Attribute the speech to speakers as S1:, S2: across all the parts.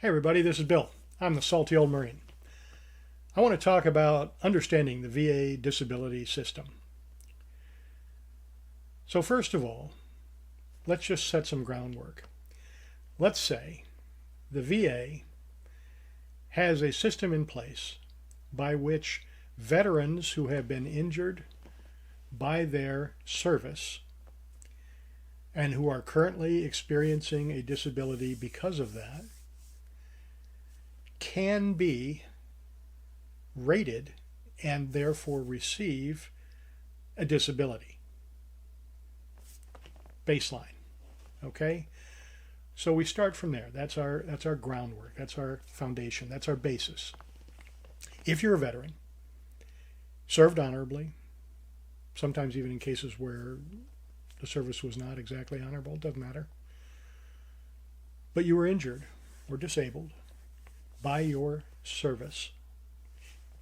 S1: Hey everybody, this is Bill. I'm the salty old Marine. I want to talk about understanding the VA disability system. So first of all, let's just set some groundwork. Let's say the VA has a system in place by which veterans who have been injured by their service and who are currently experiencing a disability because of that can be rated and therefore receive a disability. Baseline. Okay? So we start from there. That's our groundwork. That's our foundation. That's our basis. If you're a veteran, served honorably, sometimes even in cases where the service was not exactly honorable, it doesn't matter, but you were injured or disabled by your service,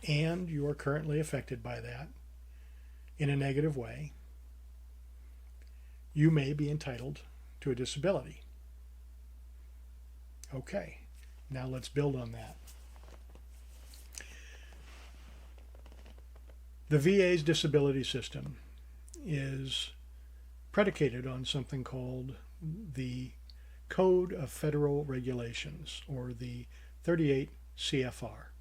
S1: and you are currently affected by that in a negative way, you may be entitled to a disability. Okay, now let's build on that. The VA's disability system is predicated on something called the Code of Federal Regulations, or the 38 CFR.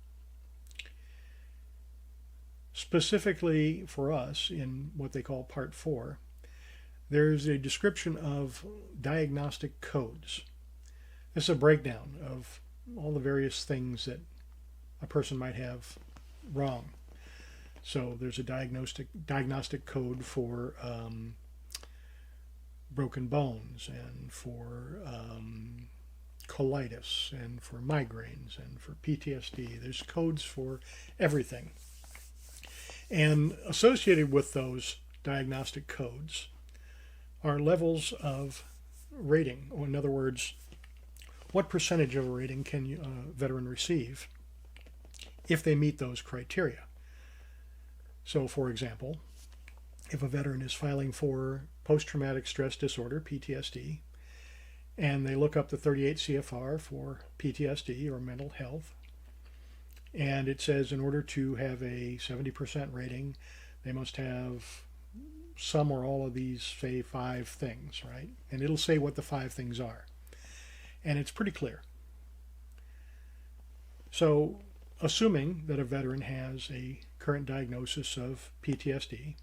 S1: Specifically for us, in what they call Part 4, there's a description of diagnostic codes. This is a breakdown of all the various things that a person might have wrong. So there's a diagnostic code for broken bones, and for colitis, and for migraines, and for PTSD. There's codes for everything. And associated with those diagnostic codes are levels of rating, or in other words, what percentage of a rating can a veteran receive if they meet those criteria. So, for example, if a veteran is filing for post-traumatic stress disorder, PTSD, and they look up the 38 CFR for PTSD or mental health, and it says in order to have a 70% rating, they must have some or all of these, say, 5 things, right? And it'll say what the 5 things are. And it's pretty clear. So, assuming that a veteran has a current diagnosis of PTSD,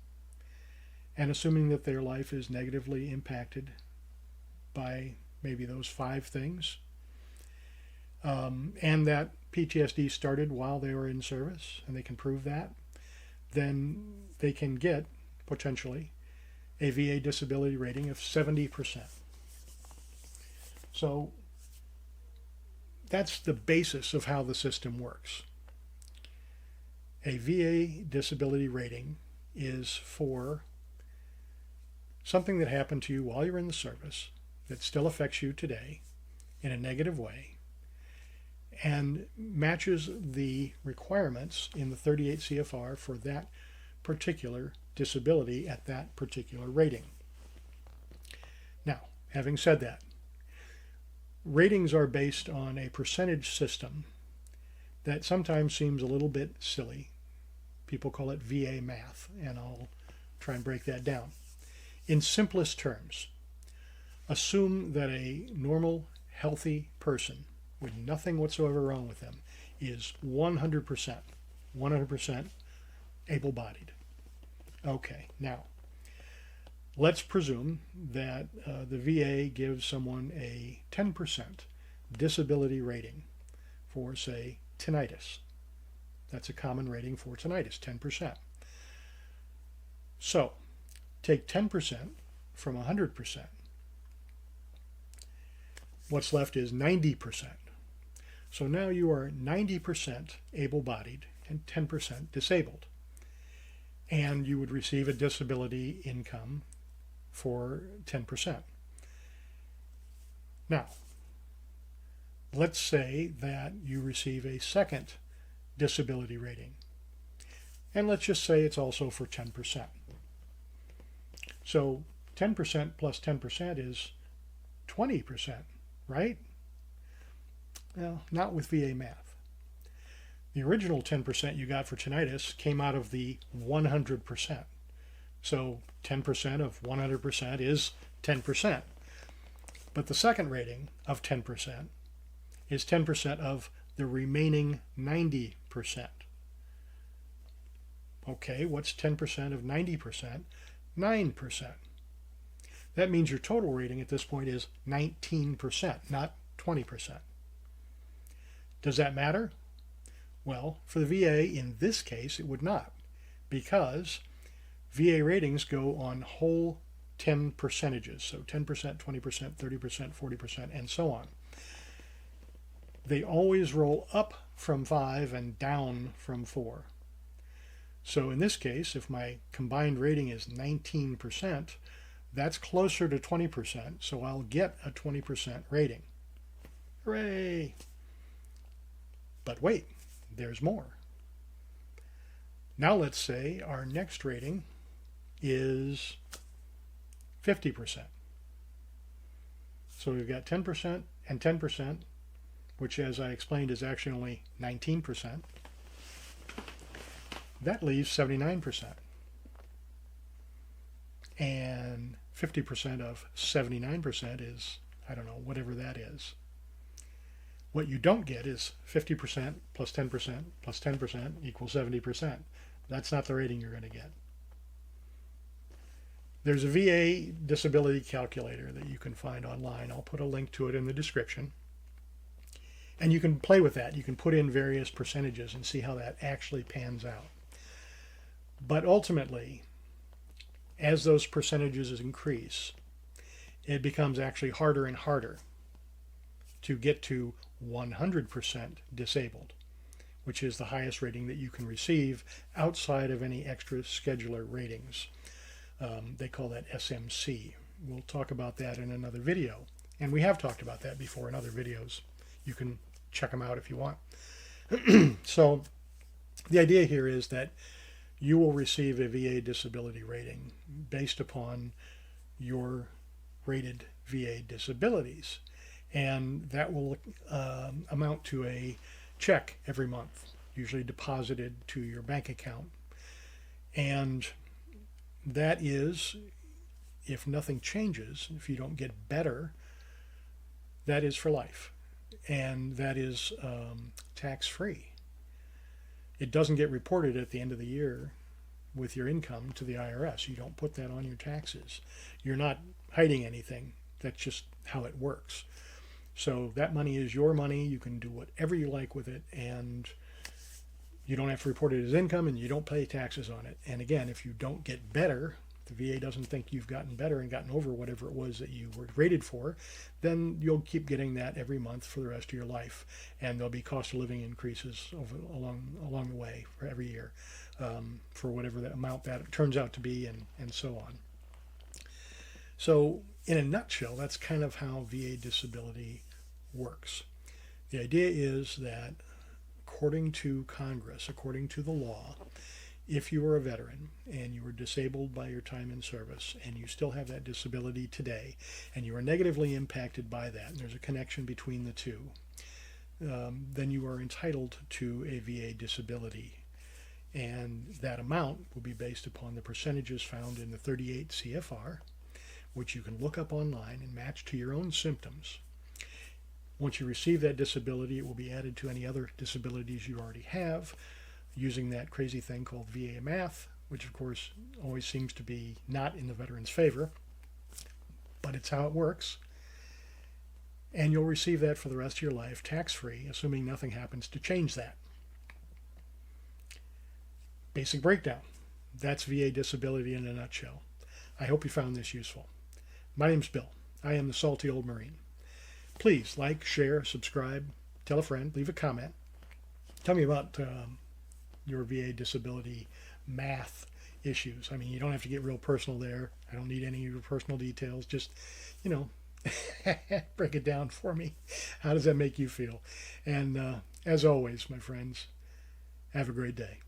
S1: and assuming that their life is negatively impacted by maybe those 5 things, and that PTSD started while they were in service, and they can prove that, then they can get, potentially, a VA disability rating of 70%. So that's the basis of how the system works. A VA disability rating is for something that happened to you while you're in the service that still affects you today in a negative way, and matches the requirements in the 38 CFR for that particular disability at that particular rating. Now, having said that, ratings are based on a percentage system that sometimes seems a little bit silly. People call it VA math, and I'll try and break that down. In simplest terms, assume that a normal, healthy person with nothing whatsoever wrong with them is 100% able-bodied. Okay, now, let's presume that the VA gives someone a 10% disability rating for, say, tinnitus. That's a common rating for tinnitus, 10%. So, take 10% from 100%. What's left is 90%. So now you are 90% able-bodied and 10% disabled. And you would receive a disability income for 10%. Now, let's say that you receive a second disability rating. And let's just say it's also for 10%. So 10% plus 10% is 20%, right? Well, not with VA math. The original 10% you got for tinnitus came out of the 100%. So 10% of 100% is 10%. But the second rating of 10% is 10% of the remaining 90%. Okay, what's 10% of 90%? 9%. That means your total rating at this point is 19%, not 20%. Does that matter? Well, for the VA, in this case, it would not, because VA ratings go on whole 10 percentages, so 10%, 20%, 30%, 40%, and so on. They always roll up from 5 and down from 4. So in this case, if my combined rating is 19%, that's closer to 20%, so I'll get a 20% rating. Hooray! But wait, there's more. Now let's say our next rating is 50%. So we've got 10% and 10%, which, as I explained, is actually only 19%. That leaves 79%. And 50% of 79% is, I don't know, whatever that is. What you don't get is 50% plus 10% plus 10% equals 70%. That's not the rating you're going to get. There's a VA disability calculator that you can find online. I'll put a link to it in the description. And you can play with that. You can put in various percentages and see how that actually pans out. But ultimately, as those percentages increase, it becomes actually harder and harder to get to 100% disabled, which is the highest rating that you can receive outside of any extra scheduler ratings. They call that SMC. We'll talk about that in another video. And we have talked about that before in other videos. You can check them out if you want. So the idea here is that you will receive a VA disability rating based upon your rated VA disabilities. And that will amount to a check every month, usually deposited to your bank account. And that is, if nothing changes, if you don't get better, that is for life. And that is tax-free. It doesn't get reported at the end of the year with your income to the IRS. You don't put that on your taxes. You're not hiding anything. That's just how it works. So that money is your money. You can do whatever you like with it, and you don't have to report it as income, and you don't pay taxes on it. And again, if you don't get better, the VA doesn't think you've gotten better and gotten over whatever it was that you were rated for, then you'll keep getting that every month for the rest of your life. And there'll be cost of living increases along the way for every year for whatever the amount that turns out to be, and so on. So in a nutshell, that's kind of how VA disability works. The idea is that according to Congress, according to the law, if you were a veteran and you were disabled by your time in service and you still have that disability today and you are negatively impacted by that, and there's a connection between the two, then you are entitled to a VA disability. And that amount will be based upon the percentages found in the 38 CFR, which you can look up online and match to your own symptoms. Once you receive that disability, it will be added to any other disabilities you already have, using that crazy thing called VA math, which of course always seems to be not in the veteran's favor, but it's how it works. And you'll receive that for the rest of your life, tax-free, assuming nothing happens to change that. Basic breakdown. That's VA disability in a nutshell. I hope you found this useful. My name's Bill. I am the Salty Old Marine. Please like, share, subscribe, tell a friend, leave a comment. Tell me about your VA disability math issues. I mean, you don't have to get real personal there. I don't need any of your personal details. Just, break it down for me. How does that make you feel? And as always, my friends, have a great day.